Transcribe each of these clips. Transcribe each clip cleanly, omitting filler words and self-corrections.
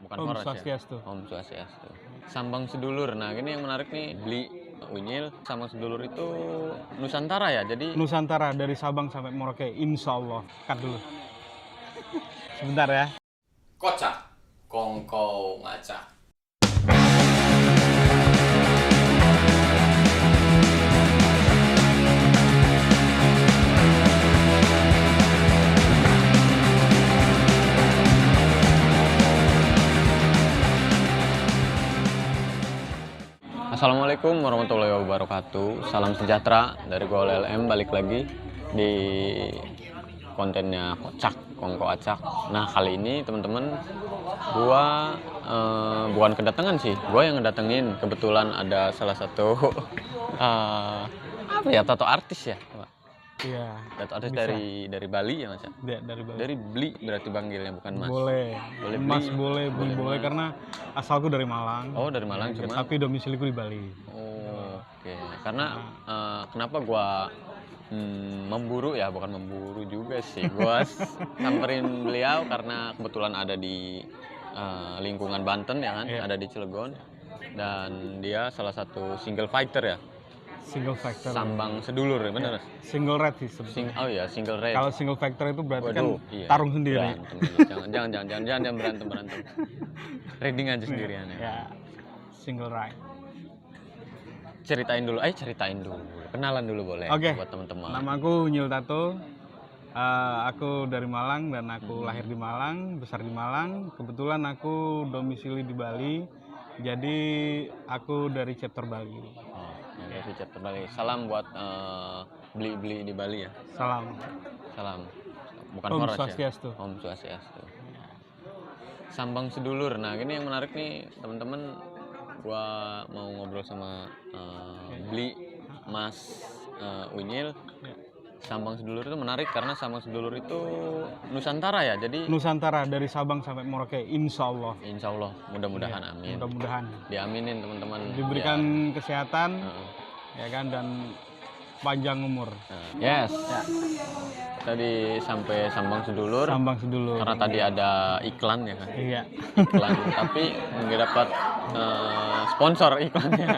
bukan Om Horas ya. Swastiastu. Om Swastiastu. Sambang Sedulur. Nah, ini yang menarik nih, Bli Unyil. Sambang Sedulur itu Nusantara ya. Jadi Nusantara dari Sabang sampai Merauke, insya Allah. Cut dulu. Sebentar ya. kocak, kongko ngacak. Assalamualaikum warahmatullahi wabarakatuh. Salam sejahtera dari gua LLM, balik lagi di kontennya Kocak Kongko Acak. Nah, kali ini teman-teman gua bukan kedatangan sih, gua yang ngedatengin. Kebetulan ada salah satu apa ya, tato artis ya, Pak? Iya. Tato artis bisa. dari Bali ya, Mas ya? Dari Bali. Dari Bli berarti panggilnya, bukan Mas. Boleh. Boleh Mas Bli. boleh, Bli boleh Mas. karena asalku dari Malang. Oh, dari Malang Ya, cuma. tapi domisiliku di Bali. Oh, oke. Karena kenapa gua memburu ya, bukan memburu juga sih. Gua samperin beliau karena kebetulan ada di lingkungan Banten ya kan, ada di Cilegon, dan dia salah satu single fighter ya. Single factor. Sambang Sedulur ya, bener? Single red sih sebetulnya. Oh ya, single red. Kalau single factor itu berarti Waduh, kan iya. tarung sendiri. Berantem. Jangan berantem. Reading aja sendirian ya. Ya, single right. Ceritain dulu. Kenalan dulu boleh. Oke. Buat teman-teman. Namaku Unyil Tato. Aku dari Malang dan aku lahir di Malang, besar di Malang. Kebetulan aku domisili di Bali. Jadi aku dari chapter Bali. Dari chapter Bali. Salam buat beli di Bali ya. Salam. Bukan Om Horas Swastiastu. ya. Om Swastiastu. Sambang Sedulur. Nah, ini yang menarik nih, teman-teman. Gua mau ngobrol sama Bli Mas Unyil. Sambang Sedulur itu menarik karena Sambang Sedulur itu Nusantara ya. Jadi Nusantara dari Sabang sampai Merauke, insya Allah. insya Allah, mudah-mudahan amin. Mudah-mudahan Diaminin teman-teman. diberikan kesehatan, ya kan, dan panjang umur. Yes. Ya. Tadi sampai Sambang Sedulur. Sambang Sedulur. Karena tadi ada iklan ya kan. Iya. Iklan, tapi nggak dapat sponsor iklannya.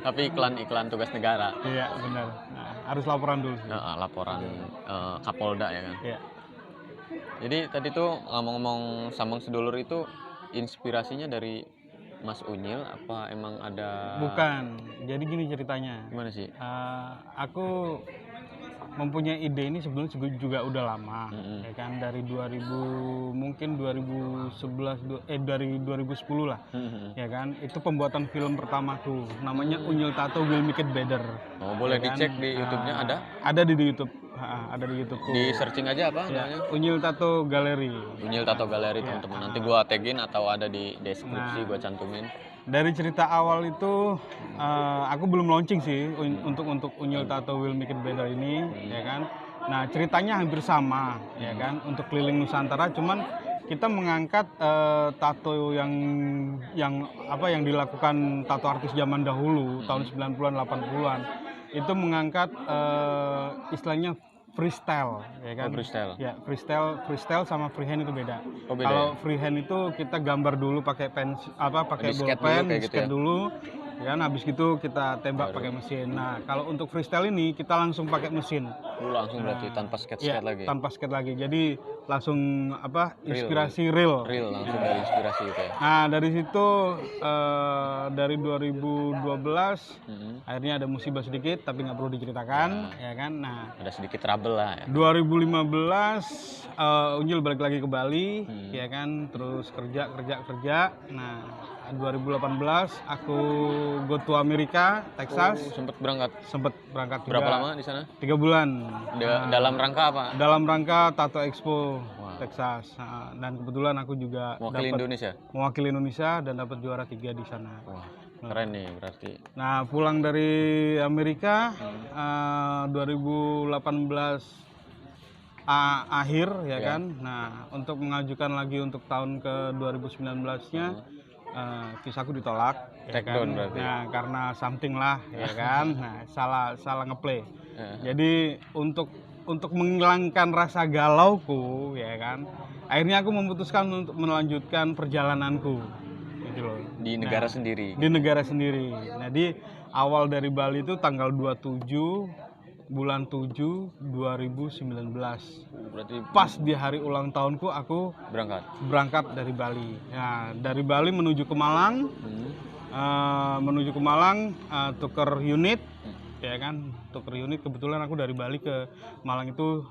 Tapi iklan tugas negara. Iya, benar. Nah, harus laporan dulu sih. Laporan Kapolda ya kan. Iya. Jadi tadi tuh ngomong-ngomong Sambang Sedulur itu inspirasinya dari Mas Unyil apa emang ada? Bukan. Jadi gini ceritanya. Gimana sih? Aku mempunyai ide ini sebenarnya juga udah lama, ya kan, dari 2010 lah, ya kan. Itu pembuatan film pertamaku, namanya Unyil Tato Will Make It Better. Oh, boleh ya kan? dicek di YouTube-nya ada? Ada di YouTube, ada di YouTube. Di searching aja apa Ya, namanya? Unyil Tato Gallery. Unyil Tato Gallery teman-teman. Nanti gua tagin atau ada di deskripsi gua cantumin. Dari cerita awal itu aku belum launching sih untuk Unyil Tato Will Make It Better ini, ya kan. Nah, ceritanya hampir sama, ya kan, untuk keliling Nusantara, cuman kita mengangkat tato yang dilakukan tato artis zaman dahulu, tahun 90-an 80-an. Itu mengangkat istilahnya freestyle, ya kan? Freestyle. Ya, freestyle sama freehand itu beda. Oh, beda. Kalau freehand itu kita gambar dulu pakai pakai bolpen, gitu ya? dulu, ya kan, habis gitu kita tembak pakai mesin. Nah, kalau untuk freestyle ini kita langsung pakai mesin. Langsung berarti tanpa sketch lagi. Tanpa skate lagi. Jadi langsung inspirasi real. Langsung dari inspirasi itu ya. Nah, dari situ dari 2012 akhirnya ada musibah sedikit tapi nggak perlu diceritakan, ya kan. Nah, ada sedikit trouble lah ya. 2015 Unyil balik lagi ke Bali, ya kan, terus kerja. Nah, 2018 aku go to Amerika, Texas. Sempet berangkat juga. Berapa lama di sana? 3 bulan. Dalam rangka apa? Dalam rangka Tato Expo Texas. Dan kebetulan aku juga mewakili Indonesia dan dapat juara 3 di sana. Wah, keren nih berarti. Nah, pulang dari Amerika 2018 akhir, ya kan. Nah, untuk mengajukan lagi untuk tahun ke 2019-nya visaku ditolak, ya kan. Nah, karena something lah, ya kan. Nah, salah ngeplay. Jadi untuk untuk menghilangkan rasa galauku, ya kan, akhirnya aku memutuskan untuk melanjutkan perjalananku, gitu loh. Di negara sendiri. Di negara sendiri. Jadi awal dari Bali itu tanggal 27 bulan 7 2019. Berarti Pas di hari ulang tahunku aku berangkat dari Bali. Nah, dari Bali menuju ke Malang, tuker unit, ya kan, tuker unit. Kebetulan aku dari Bali ke Malang itu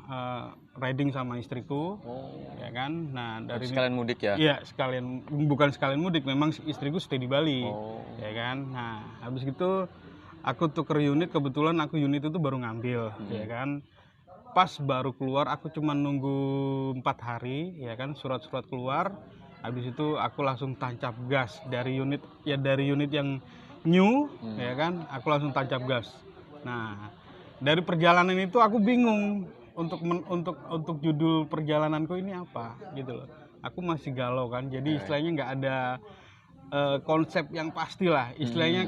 riding sama istriku, ya kan. Nah, dari sekalian mudik ya? Iya, bukan sekalian mudik, memang istriku stay di Bali, ya kan. Nah, habis itu aku tuker unit, kebetulan aku unit itu baru ngambil, ya kan. Pas baru keluar, aku cuma nunggu 4 hari, ya kan, surat-surat keluar. Habis itu aku langsung tancap gas dari unit yang new, ya kan, aku langsung tancap gas. Nah, dari perjalanan itu aku bingung untuk judul perjalananku ini apa, gitu loh. Aku masih galau kan, jadi istilahnya nggak ada konsep yang pasti lah, istilahnya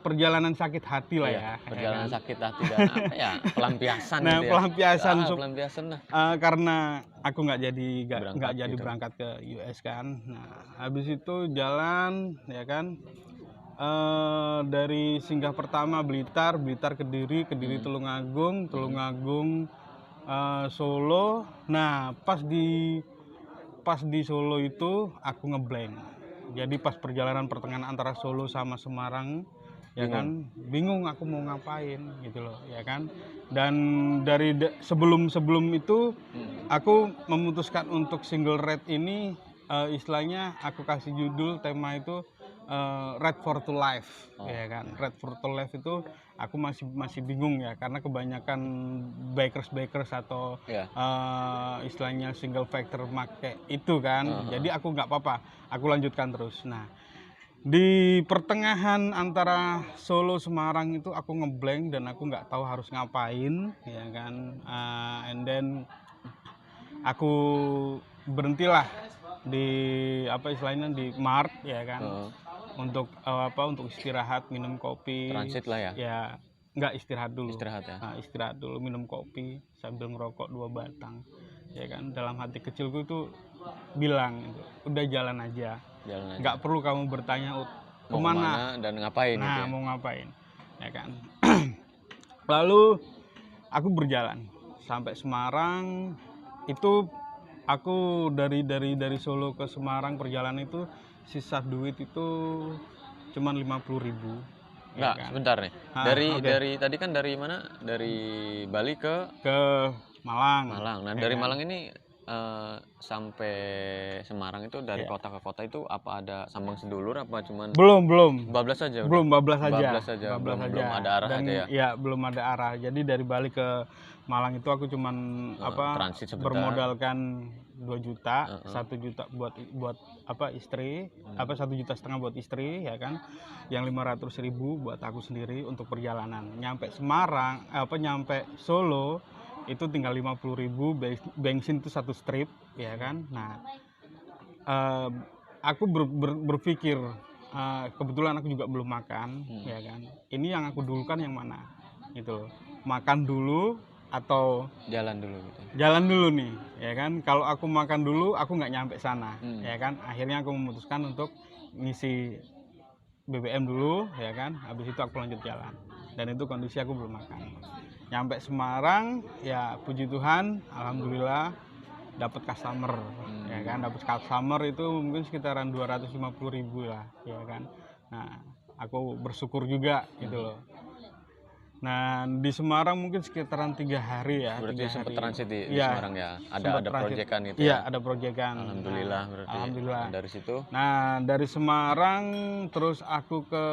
perjalanan sakit hati lah, ya. Perjalanan sakit hati dan apa ya, pelampiasan. Nah, gitu ya. pelampiasan lah. Karena aku nggak jadi berangkat ke US kan. Nah, habis itu jalan, ya kan, dari singgah pertama Blitar, Kediri, Tulungagung, Solo. Nah, pas di Solo itu aku ngeblank. Jadi pas perjalanan pertengahan antara Solo sama Semarang, ya kan, bingung aku mau ngapain, gitu loh, ya kan. Dan dari sebelum itu aku memutuskan untuk single ride ini, istilahnya aku kasih judul tema itu Ride for to Life, ya kan. Ride for to Life itu aku masih bingung ya, karena kebanyakan bikers atau istilahnya single factor make itu kan. Jadi aku nggak apa-apa, aku lanjutkan terus. Nah, di pertengahan antara Solo Semarang itu aku ngeblank dan aku nggak tahu harus ngapain, ya kan. And then aku berhentilah di di Mart, ya kan. Untuk istirahat, minum kopi. Transit lah ya? Ya, nggak istirahat dulu. Istirahat ya? Nah, istirahat dulu, minum kopi sambil ngerokok 2 batang, ya kan. Dalam hati kecilku itu bilang, udah jalan aja. Nggak perlu kamu bertanya kemana dan ngapain. Nah, gitu ya? mau ngapain, ya kan. Lalu aku berjalan sampai Semarang. Itu aku dari Solo ke Semarang perjalanan itu sisa duit itu cuman 50.000. Enggak, ya kan? Sebentar nih. Dari tadi kan dari mana? Dari Bali ke Malang. Nah, dari Malang ini sampai Semarang itu dari kota ke kota itu apa ada sambang sedulur apa cuman belum bablas saja? Bablas saja. Belum ada arah aja ya? Ya, belum ada arah. Jadi dari Bali ke Malang itu aku cuman transit sebentar. bermodalkan 2 juta, 1 juta buat istri, 1,5 juta buat istri, ya kan. Yang 500.000 buat aku sendiri untuk perjalanan. Nyampe Semarang, nyampe Solo itu tinggal 50.000, bensin itu 1 strip, ya kan. Nah, aku berpikir, kebetulan aku juga belum makan, ya kan. Ini yang aku dulukan yang mana, gitu loh. Makan dulu atau jalan dulu gitu. Jalan dulu nih, ya kan. Kalau aku makan dulu, aku nggak nyampe sana, ya kan. Akhirnya aku memutuskan untuk ngisi BBM dulu, ya kan. Habis itu aku lanjut jalan. Dan itu kondisi aku belum makan. Nyampe Semarang, ya puji Tuhan, alhamdulillah dapat customer, ya kan. Dapat customer itu mungkin sekitaran 250.000 lah, ya kan. Nah, aku bersyukur juga, gitu loh. Nah, di Semarang mungkin sekitaran 3 hari ya. Berarti sempat transit di ya, Semarang ya? Ada proyekan gitu ya? Iya, ada proyekan. Alhamdulillah, berarti. Alhamdulillah. Dari situ? Nah, dari Semarang terus aku ke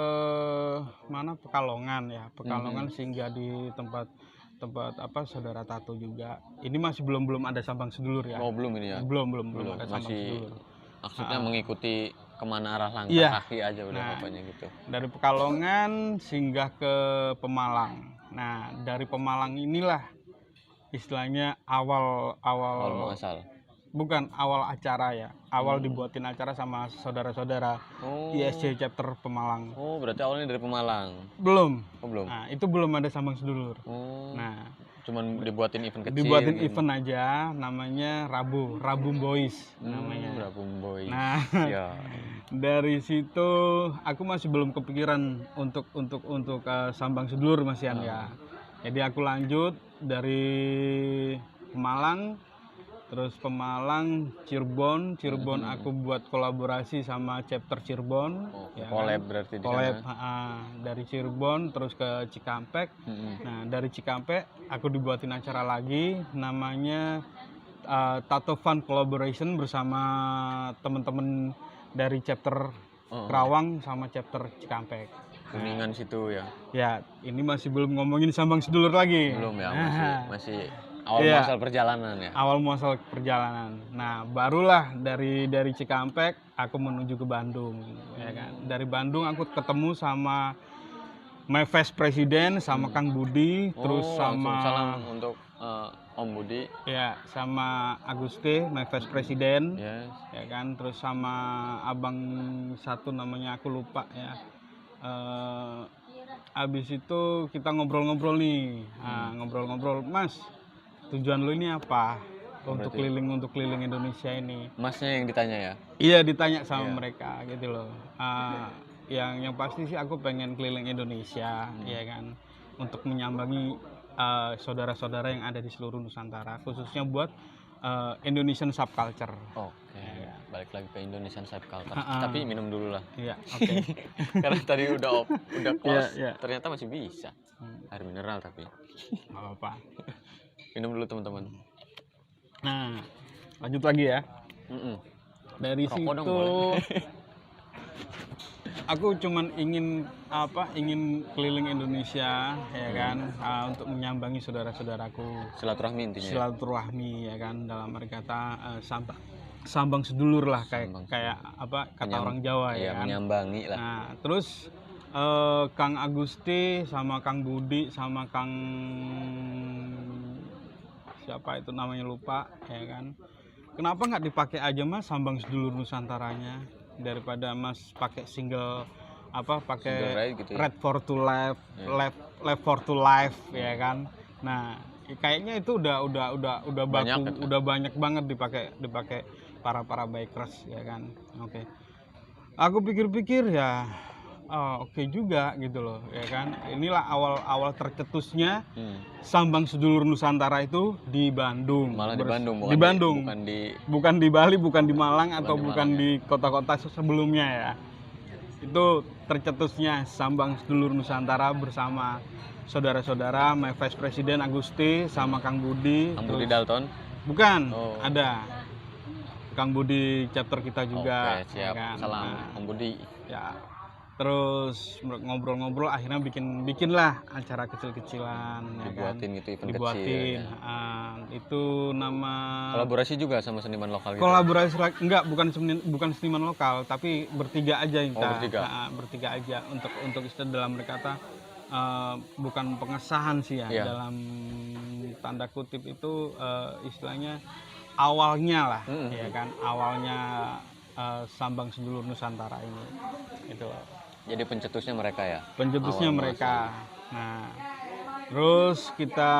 mana? Pekalongan ya. Pekalongan singgah di tempat saudara tato juga. Ini masih belum ada sambang sedulur ya. Oh, belum ini ya? Belum ada sambang sedulur. Maksudnya mengikuti kemana arah langkah kaki aja udah pokoknya gitu. Dari Pekalongan singgah ke Pemalang. Nah, dari Pemalang inilah istilahnya awal muasal. Bukan awal acara ya. Awal dibuatin acara sama saudara-saudara ISC chapter Pemalang. Oh, berarti awalnya dari Pemalang. Belum. Oh, belum. Nah, itu belum ada sambang sedulur. Oh. Nah, Cuman dibuatin event kecil. Dibuatin gitu. event aja, namanya Rabu Boys namanya. Rabum Boy. Nah, Ya. dari situ aku masih belum kepikiran untuk sambang sedulur Mas Yan ya. Jadi aku lanjut dari Pemalang, terus Pemalang, Cirebon aku buat kolaborasi sama chapter Cirebon. Oh, ya collab berarti di Collab sana. dari Cirebon terus ke Cikampek. Nah dari Cikampek aku dibuatin acara lagi namanya Tato Fun Collaboration bersama teman-teman dari chapter Kerawang sama chapter Cikampek. Kuningan situ ya. Ya ini masih belum ngomongin sambang sedulur lagi. Belum ya, masih awal Iya. muasal perjalanan ya. Awal muasal perjalanan. Nah, barulah dari Cikampek aku menuju ke Bandung, ya kan. Dari Bandung aku ketemu sama My Vice President sama Kang Budi, terus langsung sama salam untuk Om Budi. ya sama Aguste, My Vice President, Yes. ya kan. Terus sama abang satu namanya aku lupa ya. Abis itu kita ngobrol-ngobrol nih, ngobrol-ngobrol, Mas. Tujuan lu ini apa untuk keliling Indonesia ini? Masnya yang ditanya ya? Iya ditanya sama mereka gitu loh. Yang pasti sih aku pengen keliling Indonesia, ya kan, untuk menyambangi saudara-saudara yang ada di seluruh Nusantara, khususnya buat Indonesian subculture. Oke. Balik lagi ke Indonesian subculture. Tapi minum dulu lah. Iya, oke. Karena tadi udah close, Iya. ternyata masih bisa. Air mineral tapi. Nggak apa-apa. Minum dulu teman-teman. Nah, lanjut lagi ya. Dari Rokok dong, situ boleh. aku cuman ingin keliling Indonesia, ya kan, untuk menyambangi saudara-saudaraku. Silaturahmi intinya. Silaturahmi, ya kan, dalam arti kata sambang sedulur lah, kayak apa kata orang Jawa, ya kan. Menyambangi lah. Nah, terus Kang Agusti sama Kang Budi sama Kang siapa itu namanya lupa, ya kan. Kenapa nggak dipakai aja Mas sambang sedulur Nusantaranya daripada Mas pakai single pakai gitu ya? Red for to life, left for to life, ya kan. Nah, kayaknya itu udah Banyak, baku, udah banyak banget dipakai para bikers, ya kan. Oke. Aku pikir-pikir ya oke juga gitu loh, ya kan. Inilah awal tercetusnya sambang sedulur Nusantara itu di Bandung. Malah di Bandung, di Bandung. bukan Bukan di Bali, bukan di Malang atau bukan di kota-kota sebelumnya ya. Itu tercetusnya sambang sedulur Nusantara bersama saudara-saudara My Vice President Agusti sama Kang Budi. Kang Budi Dalton? Bukan, ada Kang Budi chapter kita juga. Oke, siap. Ya kan? Salam Kang Budi. Ya. Terus ngobrol-ngobrol akhirnya bikin lah acara kecil-kecilan, ya kan. Dibuatin gitu event Dibuatin, kecil. itu nama Kolaborasi juga sama seniman lokal gitu. kolaborasi enggak, bukan seniman lokal, tapi bertiga aja kita. Bertiga. Bertiga aja untuk istilah dalam berkata bukan pengesahan sih ya, dalam tanda kutip itu istilahnya awalnya lah, ya kan, awalnya sambang sedulur Nusantara ini itu. Jadi pencetusnya mereka ya? Pencetusnya mereka. Nah, terus kita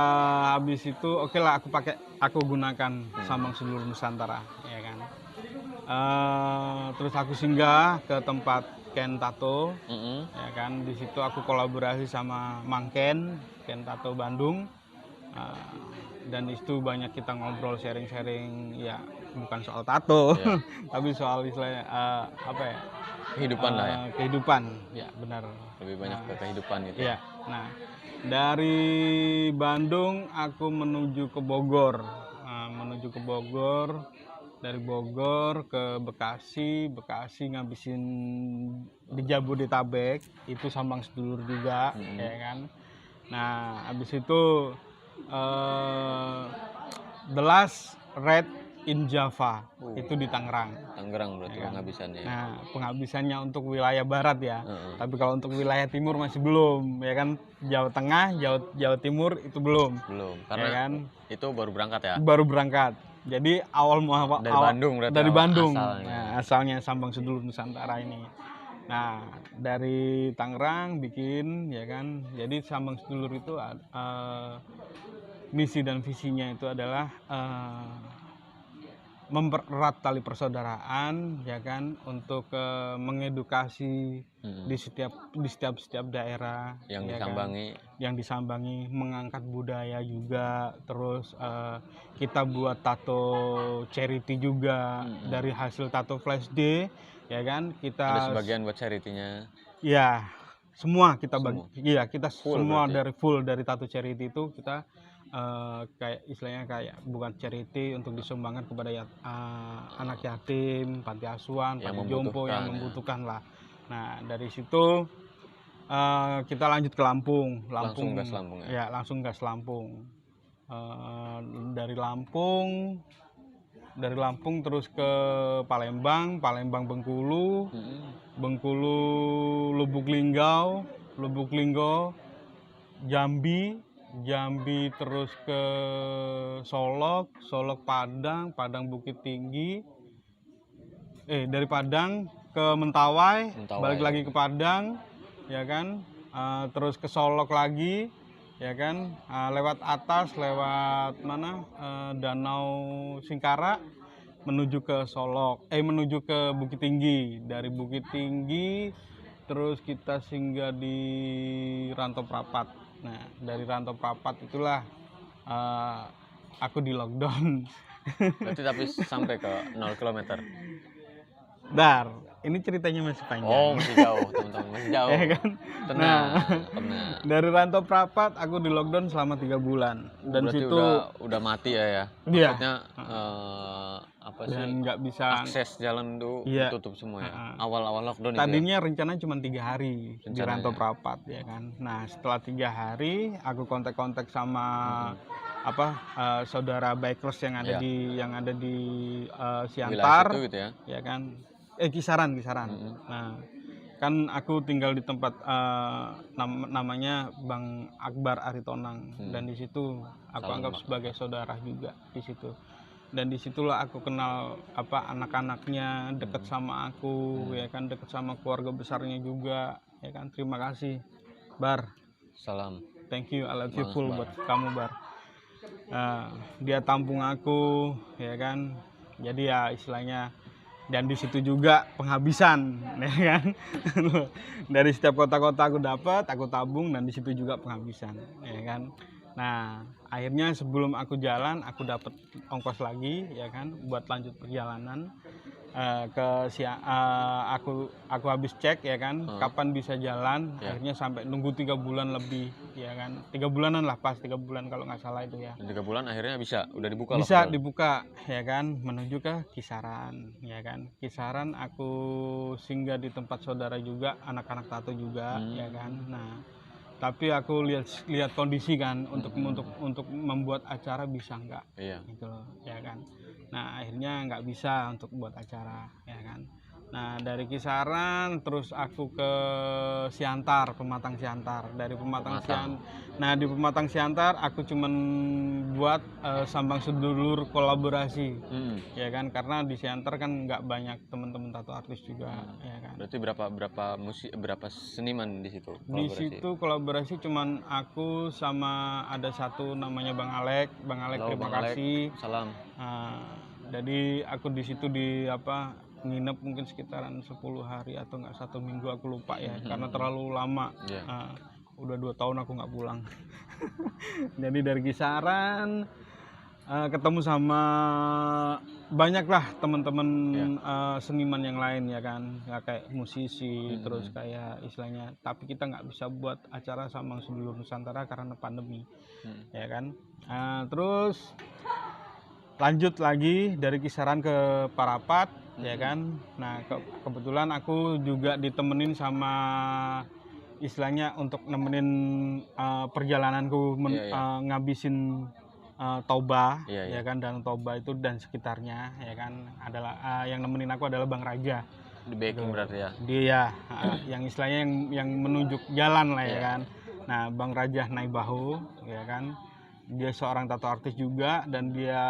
habis itu oke lah aku gunakan sambang sedulur Nusantara, ya kan. Terus aku singgah ke tempat Ken Tato, ya kan. Di situ aku kolaborasi sama Mang Ken Tato Bandung. Dan itu banyak kita ngobrol, sharing ya, bukan soal tato, tapi soal istilahnya Kehidupan lah ya. Kehidupan, ya benar. Lebih banyak ke kehidupan gitu. Ya. Nah, dari Bandung aku menuju ke Bogor. Dari Bogor ke Bekasi ngabisin di Jabodetabek, itu sambang sedulur juga, ya kan. Nah, habis itu The Last Red in Java, itu di Tangerang. Tangerang berarti penghabisannya. Nah, penghabisannya untuk wilayah barat ya. Tapi kalau untuk wilayah timur masih belum, ya kan. Jawa Tengah, Jawa Timur itu belum. Karena ya kan? Itu baru berangkat ya. Baru berangkat. Jadi dari Bandung berarti. Dari Bandung. Asalnya. Nah, asalnya sambang sedulur Nusantara ini. Nah, dari Tangerang bikin, ya kan. Jadi sambang sedulur itu misi dan visinya itu adalah mempererat tali persaudaraan, ya kan, untuk mengedukasi di setiap daerah yang ya disambangi. kan? Yang disambangi, mengangkat budaya juga, terus kita buat tato charity juga dari hasil tato flash day, ya kan, Ada kita sebagian buat charity-nya. ya semua kita bagi, Semua? iya kita Full semua berarti? dari tato charity itu kita kayak istilahnya kayak bukan charity untuk disumbangkan kepada anak yatim, panti asuhan, Yang panti jompo yang membutuhkan, ya. membutuhkan lah. Nah dari situ kita lanjut ke Lampung. Langsung gas Lampung ya? Ya langsung gas Lampung. Dari Lampung terus ke Palembang, Bengkulu, Bengkulu Lubuk Linggau, Jambi terus ke Solok Padang Bukit Tinggi. Dari Padang ke Mentawai, balik lagi ke Padang, ya kan. Terus ke Solok lagi, ya kan. Lewat atas, lewat mana? Danau Singkara menuju ke Solok, menuju ke Bukit Tinggi. Dari Bukit Tinggi terus kita singgah di Rantau Prapat. Nah, dari Rantau Prapat itulah aku di lockdown. Berarti tapi sampai ke 0 km. Dar, ini ceritanya masih panjang. Oh, masih jauh, teman-teman, masih jauh. Ya kan? Tenang. Dari Rantau Prapat aku di lockdown selama 3 bulan. Dan berarti situ udah mati ya. Iya. Maksudnya apa sih? Dan nggak bisa Akses jalan itu Iya. ditutup semua ya. Awal-awal lockdown tadinya rencana cuma 3 hari di Rencananya. Rantau Prapat, ya kan. Nah setelah 3 hari aku kontak sama saudara bikers yang ada Iya. di Wilayah Siantar, situ gitu ya. kan. Kisaran. Nah kan aku tinggal di tempat namanya Bang Akbar Aritonang, dan di situ aku Salam, anggap Bang. sebagai saudara juga di situ. Dan disitulah aku kenal anak-anaknya, deket sama aku, ya kan, deket sama keluarga besarnya juga, ya kan. Terima kasih Bar, Salam. thank you, I love you Semangat, full Bar. buat kamu Bar. Dia tampung aku, ya kan. Jadi ya istilahnya, dan di situ juga penghabisan, ya kan. Dari setiap kota-kota aku dapat, aku tabung, dan di situ juga penghabisan, ya kan. Nah akhirnya sebelum aku jalan aku dapat ongkos lagi, ya kan, buat lanjut perjalanan. Aku habis cek, ya kan, kapan bisa jalan. Ya. Akhirnya sampai nunggu 3 bulan lebih, ya kan, 3 bulanan lah, pas 3 bulan kalau nggak salah itu ya. Dan 3 bulan akhirnya udah dibuka Bisa lockdown. dibuka, ya kan, menuju ke Kisaran, ya kan. Kisaran aku singgah di tempat saudara juga, anak-anak tato juga, ya kan. Nah tapi aku lihat kondisi kan, untuk membuat acara bisa nggak, Iya. gitu loh, ya kan. Nah akhirnya nggak bisa untuk buat acara, ya kan. Nah dari Kisaran terus aku ke Siantar, Pematang Siantar. Dari Pematang Nah di Pematang Siantar aku cuman buat sambang sedulur kolaborasi, ya kan, karena di Siantar kan nggak banyak teman-teman tato artis juga, ya kan. Berarti berapa seniman di situ? Di situ kolaborasi cuman aku sama ada satu namanya Bang Alek. Halo, Terima Bang Alek. kasih. Salam. Jadi aku di situ nginep mungkin sekitaran 10 hari atau nggak 1 minggu, aku lupa ya, karena terlalu lama. Iya. Udah 2 tahun aku nggak pulang. Jadi dari Kisaran ketemu sama banyak lah teman-teman seniman yang lain, ya kan, ya, kayak musisi, terus kayak istilahnya, tapi kita nggak bisa buat acara sama Sedulur Nusantara karena pandemi, ya kan. Terus lanjut lagi dari Kisaran ke Parapat, ya kan. Nah kebetulan aku juga ditemenin sama istilahnya untuk nemenin perjalananku ngabisin Toba, ya kan, dan Toba itu dan sekitarnya, ya kan, adalah yang nemenin aku adalah Bang Raja. Di backing berarti ya. Dia yang istilahnya yang menunjuk jalan lah, ya kan. Nah Bang Raja Naibahu, ya kan, dia seorang tato artis juga, dan dia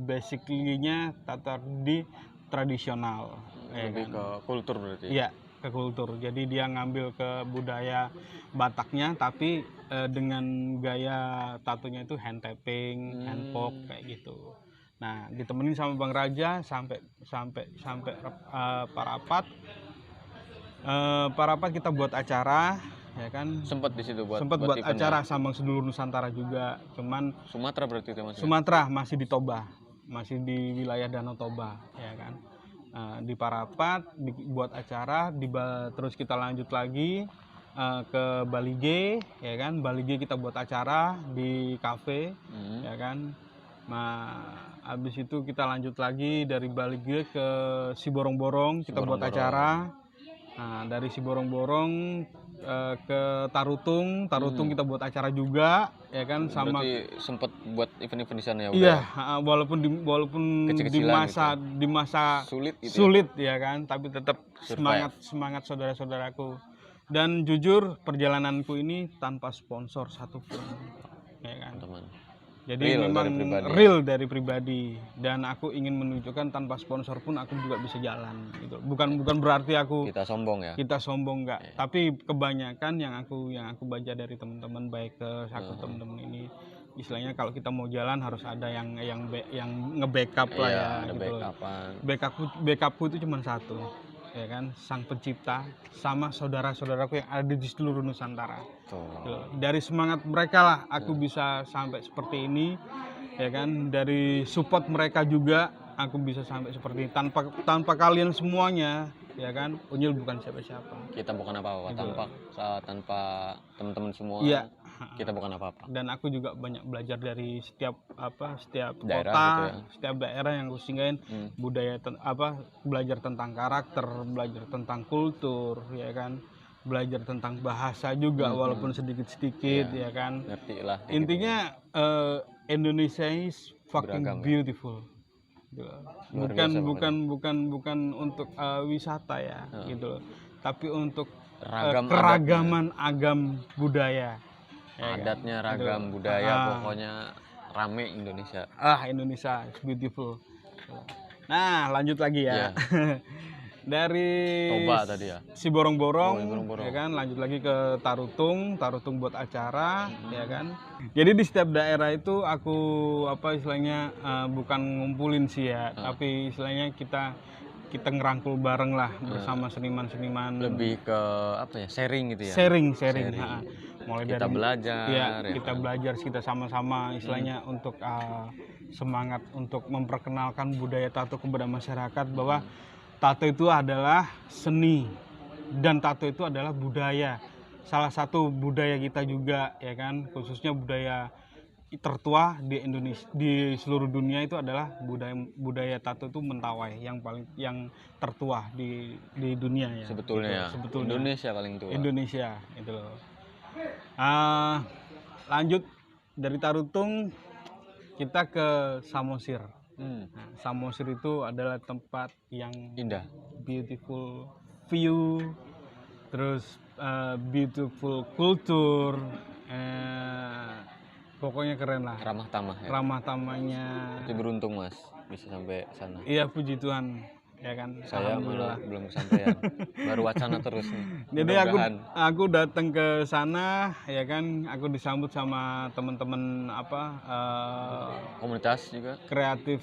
basically-nya tato di tradisional, Lebih ke kultur berarti. Iya, ke kultur. Jadi dia ngambil ke budaya Bataknya, tapi dengan gaya tatonya itu hand tapping, hand poke kayak gitu. Nah, ditemenin sama Bang Raja sampai Parapat. Parapat kita buat acara, ya kan. Sempat di situ buat Buat event acara ya? Sambang Seluruh Nusantara juga. Cuman Sumatera berarti itu Mas? Sumatera masih di Toba, masih di wilayah Danau Toba, ya kan. Di Parapat buat acara, terus kita lanjut lagi ke Bali G, ya kan. Bali G kita buat acara di kafe, ya kan. Nah, habis itu kita lanjut lagi dari Bali G ke Siborong-Borong, kita buat acara. Nah, dari Siborong-Borong ke Tarutung kita buat acara juga, ya kan. Sama berarti sempat buat event-event di sana ya? Iya, walaupun di masa sulit gitu sulit ya kan, tapi tetap semangat saudara-saudaraku. Dan jujur perjalananku ini tanpa sponsor satupun, ya kan. Teman. Jadi Real memang dari pribadi, real dari pribadi, dan aku ingin menunjukkan tanpa sponsor pun aku juga bisa jalan gitu. Bukan berarti kita sombong ya? Kita sombong enggak, tapi kebanyakan yang aku baca dari teman-teman, baik ke aku teman-teman ini, istilahnya kalau kita mau jalan harus ada yang nge-backup lah ya, ada gitu. Backupku itu cuma satu, ya kan, Sang Pencipta sama saudara-saudaraku yang ada di seluruh Nusantara. Dari semangat mereka lah aku bisa sampai seperti ini, ya kan. Dari support mereka juga aku bisa sampai seperti ini. Tanpa kalian semuanya, ya kan, Unyil bukan siapa-siapa. Kita bukan apa-apa gitu. tanpa teman-teman semua. Iya. Kita bukan apa-apa. Dan aku juga banyak belajar dari setiap daerah kota, gitu ya? Setiap daerah yang aku singgahin, budaya belajar tentang karakter, belajar tentang kultur, ya kan, belajar tentang bahasa juga walaupun sedikit-sedikit, ya kan. Ngerti lah. Intinya Indonesia is fucking beragam, beautiful. Bukan untuk wisata ya, gitu, tapi untuk keragaman agam budaya. Adatnya ragam, budaya, pokoknya rame Indonesia. Indonesia is beautiful. Nah, lanjut lagi ya. Dari Toba tadi ya? Siborong-Borong, ya kan, lanjut lagi ke Tarutung buat acara, ya kan. Jadi di setiap daerah itu aku istilahnya bukan ngumpulin sih ya, tapi istilahnya kita ngerangkul bareng lah bersama seniman-seniman. Lebih ke sharing gitu ya? Sharing. Mulai kita dari belajar, kita belajar, kita sama-sama istilahnya untuk semangat untuk memperkenalkan budaya tato kepada masyarakat, bahwa tato itu adalah seni dan tato itu adalah budaya, salah satu budaya kita juga, ya kan, khususnya budaya tertua di Indonesia, di seluruh dunia itu adalah budaya tato itu Mentawai, yang tertua di dunia ya. Sebetulnya Indonesia paling tua. Indonesia itu loh. Lanjut dari Tarutung kita ke Samosir. Samosir itu adalah tempat yang indah, beautiful view, terus beautiful kultur, pokoknya keren lah. Ramah tamah ya? Ramah tamahnya. Tapi beruntung Mas bisa sampai sana. Iya, puji Tuhan, ya kan. Saya malah belum kesampaian. Baru wacana terus nih. Jadi aku datang ke sana, ya kan, aku disambut sama teman-teman komunitas juga kreatif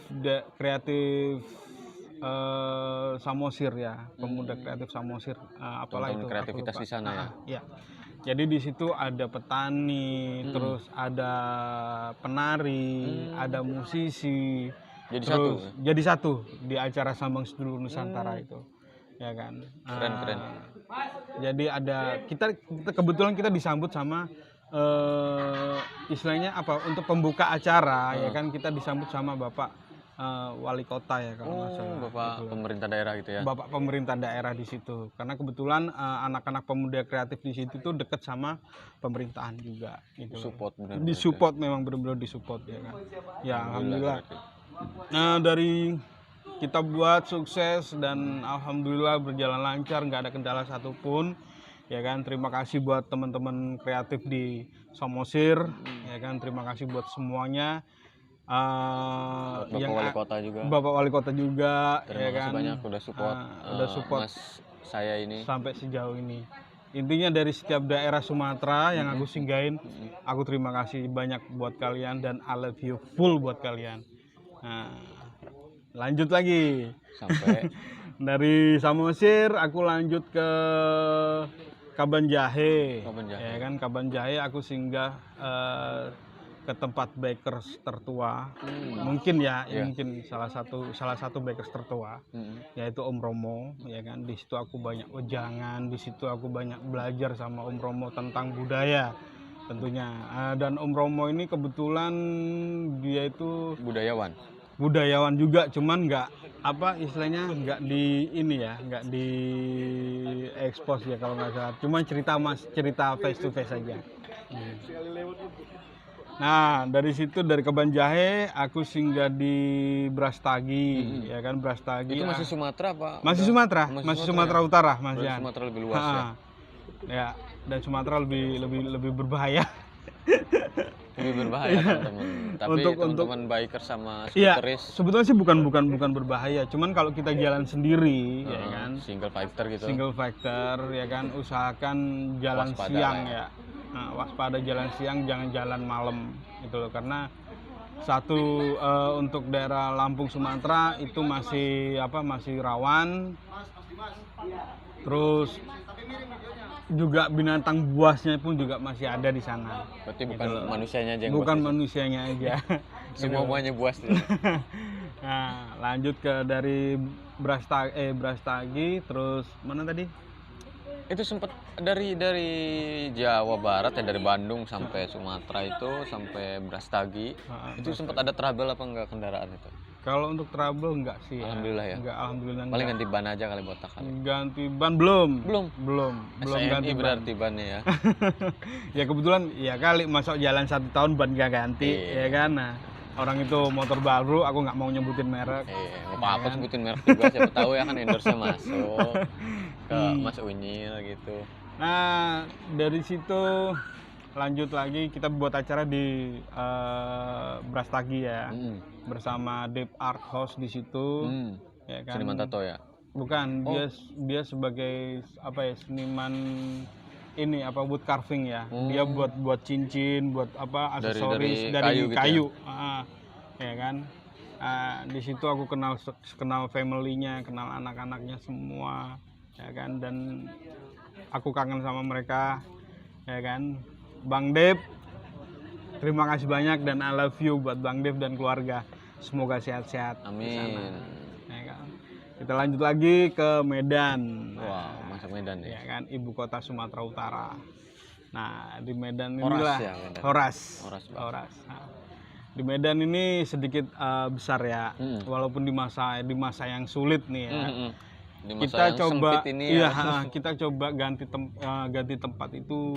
Samosir ya, pemuda kreatif Samosir, apalah itu kreativitas di sana ya. Jadi di situ ada petani, terus ada penari, ada musisi. Jadi satu di acara Sambang Seluruh Nusantara itu, ya kan. Keren. Jadi kita kebetulan kita disambut sama istilahnya untuk pembuka acara, ya kan, kita disambut sama Bapak Wali Kota ya kalau nggak salah. Bapak gitu, pemerintah daerah gitu ya. Bapak pemerintah daerah di situ. Karena kebetulan anak-anak pemuda kreatif di situ tuh dekat sama pemerintahan juga gitu. Disupport memang benar-benar disupport, ya kan. Ya alhamdulillah. Nah, dari kita buat sukses dan alhamdulillah berjalan lancar, nggak ada kendala satupun, ya kan. Terima kasih buat teman-teman kreatif di Samosir, ya kan. Terima kasih buat semuanya. Bapak Wali Kota juga. Bapak Wali Kota juga, terima ya kasih kan. banyak udah support. Mas saya ini. sampai sejauh ini. Intinya dari setiap daerah Sumatera yang aku singgahin, aku terima kasih banyak buat kalian dan I love you full buat kalian. Nah, lanjut lagi. Sampai Dari Samosir aku lanjut ke Kaban Jahe. Kaban Jahe. Ya kan, Kaban Jahe aku singgah ke tempat bakers tertua. Mungkin ya, Iya. mungkin salah satu bakers tertua, yaitu Om Romo, ya kan. Di situ aku banyak wejangan, di situ aku banyak belajar sama Om Romo tentang budaya tentunya. Dan Om Romo ini kebetulan dia itu budayawan juga, cuman nggak apa istilahnya, nggak di ini ya, nggak di expose ya kalau nggak salah, cuma cerita face to face aja. Nah, dari situ dari Kaban Jahe aku singgah di Brastagi, ya kan, Brastagi. itu masih Sumatera apa? Masih Udah- Sumatera, masih masih Sumatera Sumatera Utara, Mas Berarti Jan. Sumatera lebih luas ya. Ya, dan Sumatera lebih berbahaya. Lebih berbahaya teman-teman. Tapi Untuk- teman-teman biker sama Iya, skuteris sebetulnya sih bukan berbahaya, cuman kalau kita jalan sendiri, ya kan, single fighter gitu. single factor, ya kan, usahakan jalan Waspada siang lah ya. Nah, waspada jalan siang, jangan jalan malam gitu loh, karena satu untuk daerah Lampung Sumatera itu masih rawan. Terus juga binatang buasnya pun juga masih ada di sana. Berarti bukan manusianya aja yang Bukan buas. manusianya aja. Semuanya buas. Nah, lanjut ke dari Brastagi, terus mana tadi? Itu sempat dari Jawa Barat ya, dari Bandung sampai Sumatera itu sampai Brastagi. Itu sempat ada trouble apa enggak kendaraan itu? Kalau untuk trouble enggak sih ya. Alhamdulillah ya. Enggak, alhamdulillah Paling enggak. ganti ban aja kali botak kali. Ganti ban belum. Belum? SNI ganti ban. berarti bannya ya. Ya kebetulan ya kali masuk jalan 1 tahun ban gak ganti, Iya. ya kan. Nah, orang itu motor baru, aku nggak mau nyebutin merek. Nggak apa-apa sebutin merek juga, siapa tahu ya kan endorse-nya masuk ke Mas Unyil gitu. Nah, dari situ lanjut lagi kita buat acara di Brastagi ya, bersama Deep Art House di situ, ya kan. Seniman tato ya? Bukan, dia sebagai apa ya, seniman ini wood carving ya. Dia buat cincin, buat aksesoris dari kayu. Ya kan. Di situ aku kenal family-nya, kenal anak-anaknya semua, ya kan, dan aku kangen sama mereka, ya kan. Bang Dev, terima kasih banyak dan I love you buat Bang Dev dan keluarga. Semoga sehat-sehat di sana. Amin. Ya kan. Kita lanjut lagi ke Medan. Wah, masuk Medan ya. Ya kan, ibu kota Sumatera Utara. Nah, di Medan Horas inilah ya, Medan. Horas. Horas. Nah, di Medan ini sedikit besar ya, walaupun di masa yang sulit nih ya. Di masa Kita yang coba, sempit ini iya, ya. kita coba ganti tempat itu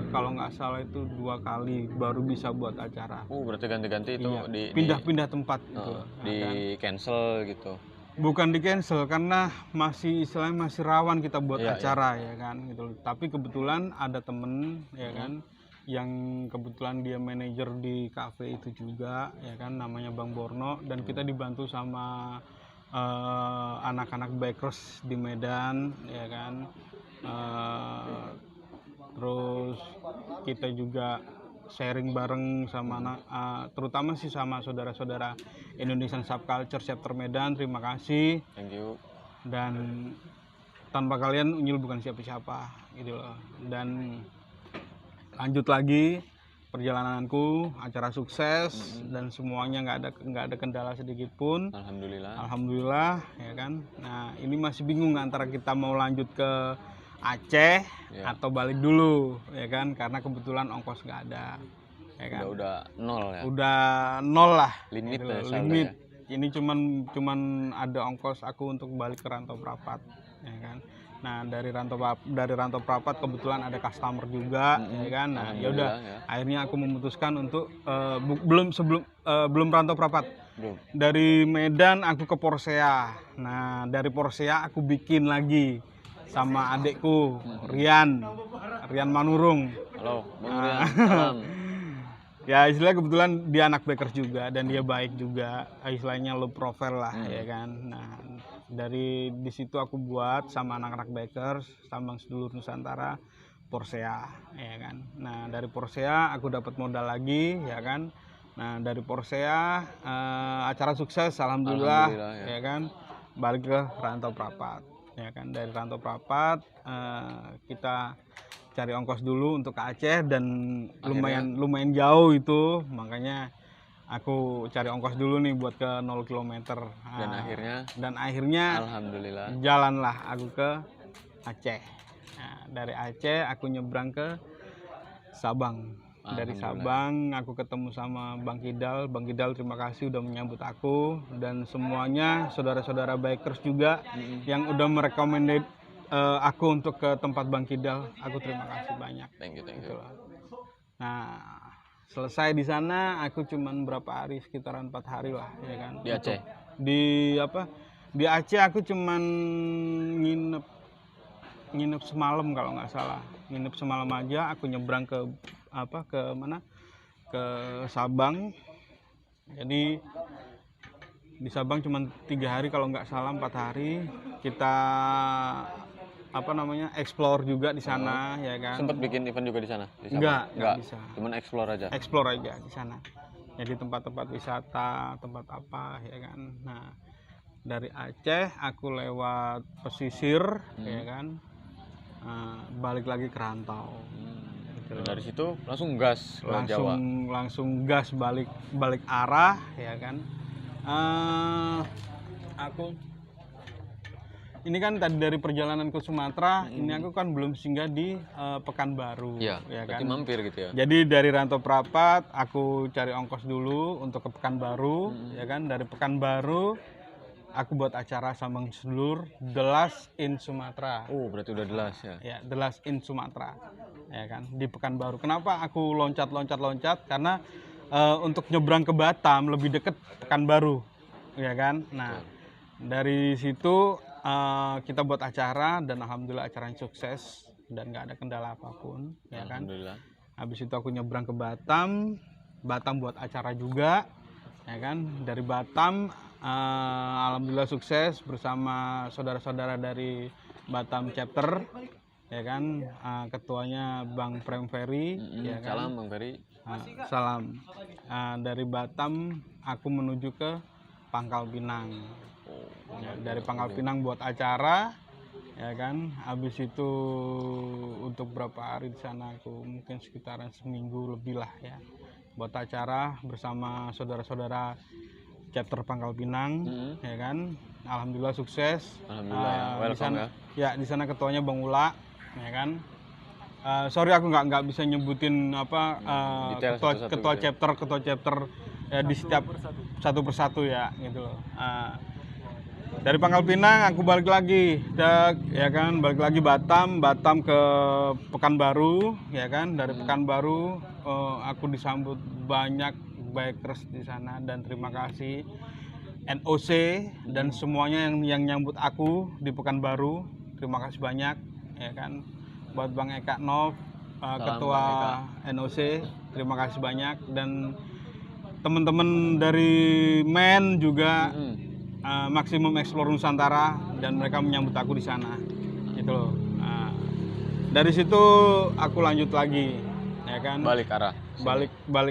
kalau nggak salah itu 2 kali baru bisa buat acara. Berarti ganti-ganti itu Iya, di pindah-pindah tempat gitu. di cancel gitu. Bukan di cancel karena istilahnya masih rawan kita buat Iya, acara ya kan gitu. Tapi kebetulan ada temen ya kan yang kebetulan dia manajer di cafe itu juga, ya kan, namanya Bang Borno, dan kita dibantu sama anak-anak bikers di Medan, ya kan. Terus kita juga sharing bareng sama terutama sih sama saudara-saudara Indonesian Subculture Chapter Medan. Terima kasih. Thank you. Dan tanpa kalian Unyil bukan siapa-siapa gitu loh. Dan lanjut lagi perjalananku, acara sukses dan semuanya nggak ada kendala sedikit pun. Alhamdulillah, ya kan. Nah, ini masih bingung antara kita mau lanjut ke Aceh atau balik dulu, ya kan, karena kebetulan ongkos nggak ada, ya kan. Udah nol ya. Udah nol lah. Limit gitu ya, limit. Ya. Ini cuman ada ongkos aku untuk balik ke Rantau Prapat, ya kan. Nah, dari Rantau Prapat kebetulan ada customer juga, ya kan. Nah, ya udah, akhirnya aku memutuskan untuk belum Rantau Prapat. Belum. Dari Medan aku ke Porsea. Nah, dari Porsea aku bikin lagi sama adekku Rian Manurung. Halo, Bang Rian. Salam. Ya, istilahnya kebetulan dia anak bakers juga dan dia baik juga, istilahnya low profile lah, ya kan. Nah, Dari di situ aku buat sama anak-anak bikers Tambang Sedulur Nusantara Porsea, ya kan. Nah dari Porsea aku dapat modal lagi, ya kan. Nah dari Porsea acara sukses, alhamdulillah, Alhamdulillah, ya. ya kan. Balik ke Rantau Prapat, ya kan. Dari Rantau Prapat kita cari ongkos dulu untuk ke Aceh dan lumayan jauh itu, makanya aku cari ongkos dulu nih buat ke 0 km. Dan akhirnya alhamdulillah jalanlah aku ke Aceh. Nah, dari Aceh aku nyebrang ke Sabang. Dari Sabang aku ketemu sama Bang Kidal. Bang Kidal terima kasih udah menyambut aku, dan semuanya saudara-saudara bikers juga yang udah merekomendasi aku untuk ke tempat Bang Kidal. Aku terima kasih banyak. Thank you. Itulah. Nah, selesai di sana aku cuman berapa hari, sekitaran 4 hari lah, ya kan. Di Aceh. Di Aceh aku cuman nginep semalam kalau nggak salah. Nginep semalam aja, aku nyebrang ke mana? Ke Sabang. Jadi di Sabang cuma 3 hari kalau nggak salah, 4 hari kita explore juga di sana, ya kan. Sempat bikin event juga di sana? Enggak bisa. Cuman explore aja. Explore aja di sana. Jadi tempat-tempat wisata, tempat apa, ya kan. Nah, dari Aceh aku lewat pesisir, ya kan. Balik lagi ke Rantau. Dari situ langsung gas ke Jawa. Langsung gas balik arah, ya kan. Ini kan tadi dari perjalanan ke Sumatera, ini aku kan belum singgah di Pekanbaru, ya kan. Mampir gitu ya. Jadi dari Rantau Prapat aku cari ongkos dulu untuk ke Pekanbaru, ya kan. Dari Pekanbaru aku buat acara Tambang Sedulur The Last in Sumatera. Oh, berarti udah The Last ya. Ya, The Last in Sumatera. Ya kan, di Pekanbaru. Kenapa aku loncat? Karena untuk nyebrang ke Batam lebih dekat Pekanbaru, ya kan. Nah, dari situ kita buat acara dan alhamdulillah acaranya sukses dan nggak ada kendala apapun, ya kan. Alhamdulillah. Habis itu aku nyebrang ke Batam buat acara juga, ya kan. Dari Batam alhamdulillah sukses bersama saudara-saudara dari Batam chapter, ya kan. Ketuanya Bang Prem Ferry, ya kan. Salam Bang Ferry. Salam. Dari Batam aku menuju ke Pangkal Pinang. Ya, dari Pangkal Pinang buat acara, ya kan. Habis itu untuk berapa hari di sana, aku mungkin sekitaran seminggu lebih lah, ya, buat acara bersama saudara-saudara chapter Pangkal Pinang, ya kan. Alhamdulillah sukses. Alhamdulillah, welcome di sana ketuanya Bang Ula, ya kan. Sorry aku nggak bisa nyebutin ketua chapter di setiap satu persatu, ya gitu loh. Dari Pangkal Pinang aku balik lagi, ya kan, balik lagi Batam ke Pekanbaru, ya kan. Dari Pekanbaru aku disambut banyak bikers di sana dan terima kasih NOC dan semuanya yang nyambut aku di Pekanbaru. Terima kasih banyak, ya kan. Buat Bang Eka Nov, ketua NOC, terima kasih banyak, dan teman-teman dari Men juga. Maksimum Explore Nusantara, dan mereka menyambut aku di sana, gitu loh. Dari situ aku lanjut lagi, ya kan. Balik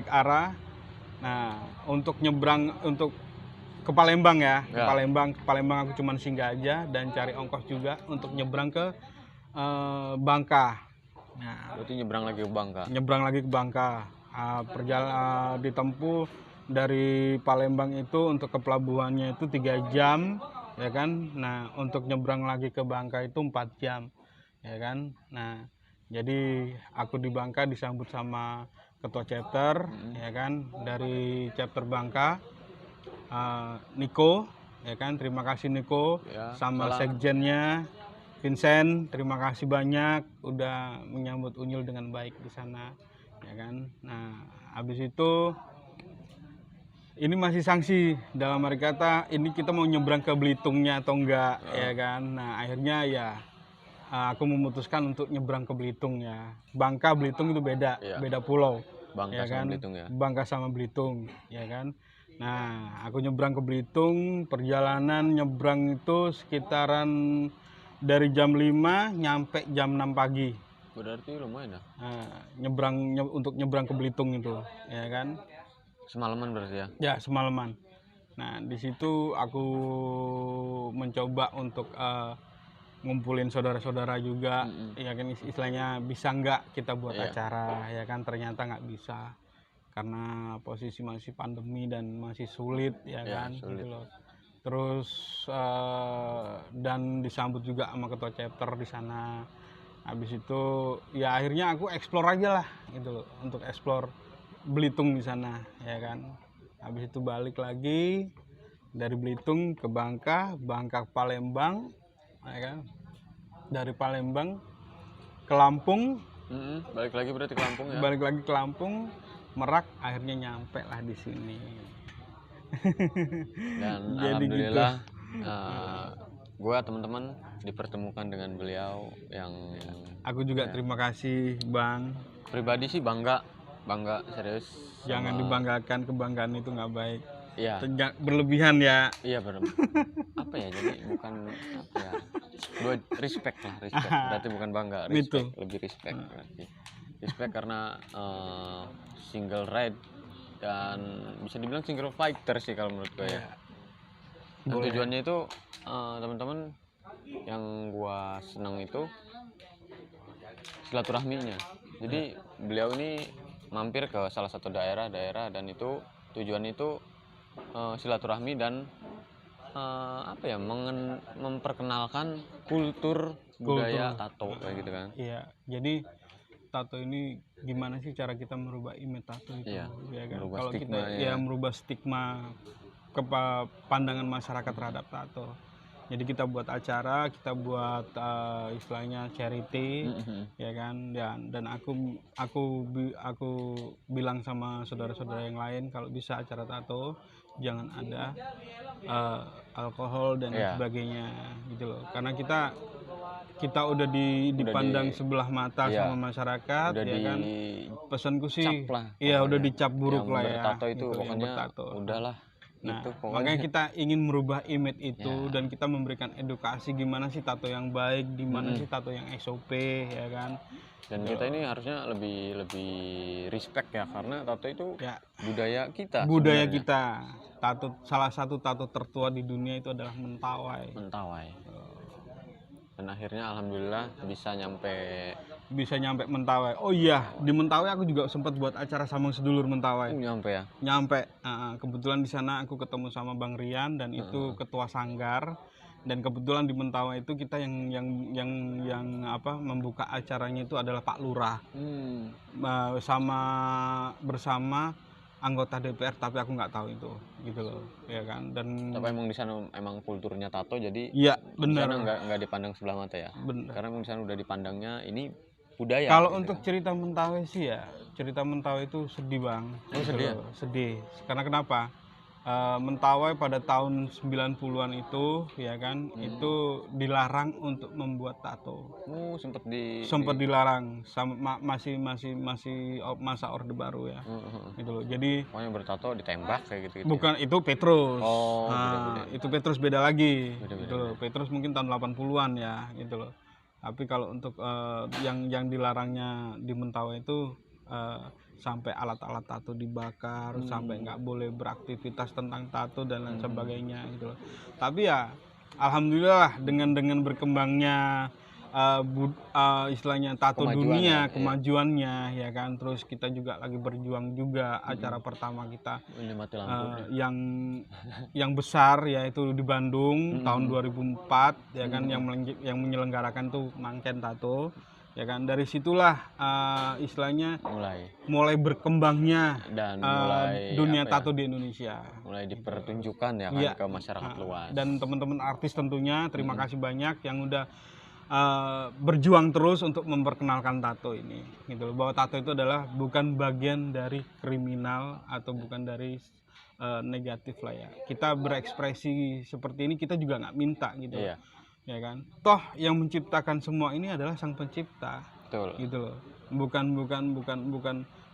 arah. Nah, untuk nyebrang untuk ke Palembang, ya. Ke Palembang aku cuman singgah aja dan cari ongkos juga untuk nyebrang ke Bangka. Nah, berarti nyebrang lagi ke Bangka. Perjalanan ditempuh dari Palembang itu untuk ke pelabuhannya itu 3 jam, ya kan. Nah, untuk nyebrang lagi ke Bangka itu 4 jam, ya kan. Nah, jadi aku di Bangka disambut sama ketua chapter, ya kan, dari chapter Bangka, Niko, ya kan. Terima kasih Niko, ya, sama sekjennya Vincent, terima kasih banyak udah menyambut Unyil dengan baik di sana, ya kan. Nah, habis itu ini masih sanksi, dalam arti kata ini kita mau nyebrang ke Belitungnya atau enggak, ya kan. Nah, akhirnya ya aku memutuskan untuk nyebrang ke Belitung, ya. Bangka Belitung itu beda pulau, Bangka ya kan. sama Belitung, ya. Bangka sama Belitung, ya kan. Nah, aku nyebrang ke Belitung, perjalanan nyebrang itu sekitaran dari jam 5 nyampe jam 6 pagi. Berarti lumayan ya. Nah, untuk nyebrang ke Belitung itu, ya kan? Semalaman berarti ya. Ya, semalaman. Nah, di situ aku mencoba untuk ngumpulin saudara-saudara juga, ya kan, istilahnya bisa nggak kita buat Iya. acara, ya kan, ternyata nggak bisa karena posisi masih pandemi dan masih sulit, ya Iya, kan, sulit. gitu loh. Terus dan disambut juga sama ketua chapter di sana. Habis itu ya akhirnya aku explore aja lah gitu loh, untuk explore Belitung di sana, ya kan. Habis itu balik lagi dari Belitung ke Bangka, Bangka ke Palembang, ya kan. Dari Palembang ke Lampung, Balik lagi berarti ke Lampung ya. balik lagi ke Lampung, Merak, akhirnya nyampe lah di sini. Dan Jadi alhamdulillah gue teman-teman dipertemukan dengan beliau yang Aku juga terima kasih Bang. pribadi sih bangga serius. Jangan dibanggakan, kebanggaan itu nggak baik. Iya. Berlebihan ya. Iya apa ya, jadi bukan apa ya, gue respect berarti bukan bangga, respect. Itu. Lebih respect berarti respect karena single ride dan bisa dibilang single fighter sih kalau menurut gue ya. Dan tujuannya itu teman-teman yang gue senang itu silaturahminya. Jadi beliau ini mampir ke salah satu daerah dan itu tujuan itu silaturahmi dan apa ya, memperkenalkan kultur budaya tato kayak gitu kan. Iya, jadi tato ini gimana sih cara kita merubah image tato itu, Iya, ya kan? merubah Kalau kita stigma, ya merubah stigma ke pandangan masyarakat terhadap tato. Jadi kita buat acara, kita buat istilahnya charity, ya kan? Dan aku bilang sama saudara-saudara yang lain kalau bisa acara tato jangan ada alkohol dan sebagainya gitu loh. Karena kita udah dipandang sebelah mata sama masyarakat, udah ya kan. Pesanku sih lah, iya udah dicap buruk yang lah ya. bertato itu gitu, pokoknya udahlah. Nah, itu makanya kita ingin merubah image itu dan kita memberikan edukasi gimana sih tato yang baik, gimana sih tato yang SOP, ya kan. Dan kita ini harusnya lebih respect ya, karena tato itu budaya kita. Budaya kita. Salah satu tato tertua di dunia itu adalah Mentawai. Dan akhirnya alhamdulillah bisa nyampe Mentawai. Oh iya, di Mentawai aku juga sempat buat acara Sambang Sedulur Mentawai. Nyampe ya. Kebetulan di sana aku ketemu sama Bang Rian dan itu ketua sanggar. Dan kebetulan di Mentawai itu kita yang membuka acaranya itu adalah Pak Lurah. Bersama anggota DPR, tapi aku nggak tahu itu gitu loh, ya kan. Dan tapi emang di sana emang kulturnya tato, jadi iya benar, nggak dipandang sebelah mata ya. Bener. Karena emang di sana udah dipandangnya ini budaya. Kalau gitu untuk cerita Mentawai sih ya, cerita Mentawai itu sedih Bang. Sedih. Karena kenapa? Mentawai pada tahun 90-an itu, ya kan, itu dilarang untuk membuat tato. Sempat dilarang, masih masa Orde Baru ya. Gitu loh. Jadi pokoknya bertato ditembak kayak gitu. Bukan, itu Petrus. Beda. Itu Petrus beda lagi. Gitu loh. Petrus mungkin tahun 80-an ya, gitu loh. Tapi kalau untuk yang dilarangnya di Mentawai itu sampai alat-alat tato dibakar, sampai nggak boleh beraktivitas tentang tato dan lain sebagainya gitu loh. Tapi ya alhamdulillah dengan berkembangnya istilahnya tato dunia, kemajuannya, ya kan. Terus kita juga lagi berjuang juga acara pertama kita yang besar, yaitu di Bandung tahun 2004, ya kan, yang menyelenggarakan tuh Mangken Tato. Ya kan, dari situlah istilahnya mulai berkembangnya dan dunia tato di Indonesia. Mulai dipertunjukkan ya kan ke masyarakat luas. Dan teman-teman artis tentunya terima kasih banyak yang udah berjuang terus untuk memperkenalkan tato ini. Gitu loh, bahwa tato itu adalah bukan bagian dari kriminal atau bukan dari negatif lah ya. Kita berekspresi seperti ini kita juga nggak minta gitu. Iya. Ya kan, toh yang menciptakan semua ini adalah Sang Pencipta. Betul. Gitu loh, bukan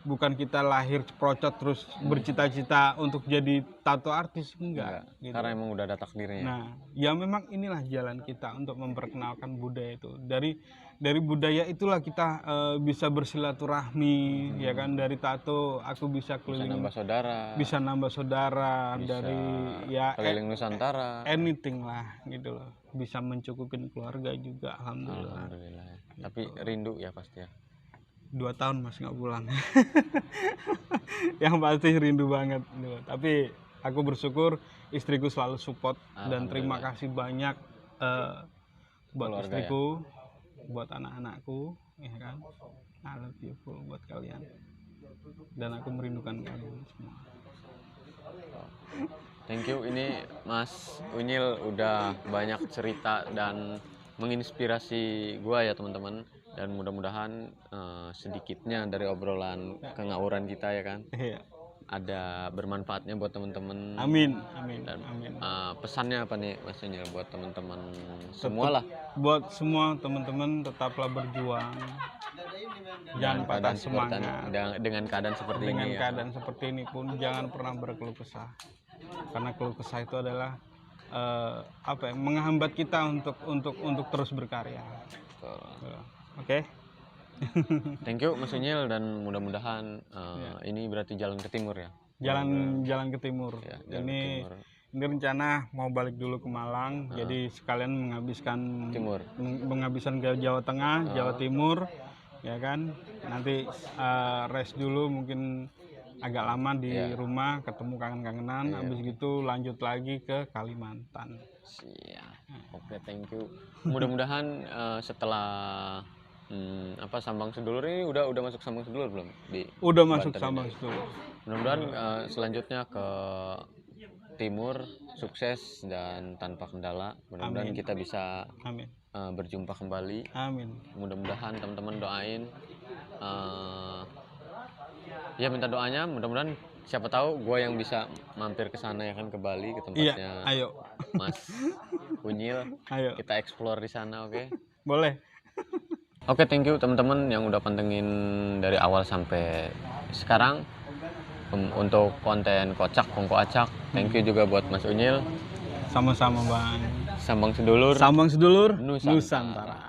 bukan kita lahir procot terus bercita-cita untuk jadi tato artis, enggak. Gitu. Karena emang udah ada takdirnya. Nah, ya memang inilah jalan kita untuk memperkenalkan budaya itu. Dari budaya itulah kita bisa bersilaturahmi, ya kan. Dari tato aku bisa keliling, bisa nambah saudara, bisa dari ya keliling Nusantara, anything lah gitu loh. Bisa mencukupin keluarga juga, alhamdulillah. Alhamdulillah. Tapi rindu ya pasti ya. 2 tahun masih nggak pulang. Yang pasti rindu banget. Tapi aku bersyukur istriku selalu support dan terima kasih banyak buat keluarga, istriku, buat anak-anakku, ya kan. I love you full buat kalian. Dan aku merindukan kalian semua. Thank you, ini Mas Unyil udah banyak cerita dan menginspirasi gua ya teman-teman. Dan mudah-mudahan sedikitnya dari obrolan kengawuran kita ya kan, ada bermanfaatnya buat teman-teman. Amin. Dan amin. Pesannya apa nih Mas Unyil buat teman-teman semua lah? Buat semua teman-teman tetaplah berjuang, jangan patah semangat. Dengan keadaan seperti ini. Dengan keadaan seperti ini pun jangan pernah berkeluh kesah, karena keluh kesah itu adalah menghambat kita untuk terus berkarya. Oke. Thank you Mas Unyil, dan mudah-mudahan ini berarti jalan ke timur ya. Jalan ke timur. Ya, ini rencana mau balik dulu ke Malang, jadi sekalian menghabiskan ke Jawa Tengah, Jawa Timur, ya kan. Nanti rest dulu, mungkin agak lama di rumah, ketemu kangen-kangenan, habis gitu lanjut lagi ke Kalimantan. Siap. Oke, thank you. Mudah-mudahan setelah Sambang Sedulur ini udah masuk Sambang Sedulur belum? Udah masuk Sambang Sedulur. Mudah-mudahan selanjutnya ke timur sukses dan tanpa kendala. Mudah-mudahan kita bisa berjumpa kembali. Amin. Mudah-mudahan teman-teman doain. Ya minta doanya. Mudah-mudahan siapa tahu gue yang bisa mampir ke sana ya kan, ke Bali, ke tempatnya ayo. Mas Unyil. Ayo. Kita explore di sana, oke? Boleh. Oke, thank you teman-teman yang udah pantengin dari awal sampai sekarang untuk konten Kocak Kongko Acak. Thank you juga buat Mas Unyil. Sama-sama Bang. Sambang Sedulur. Nusantara.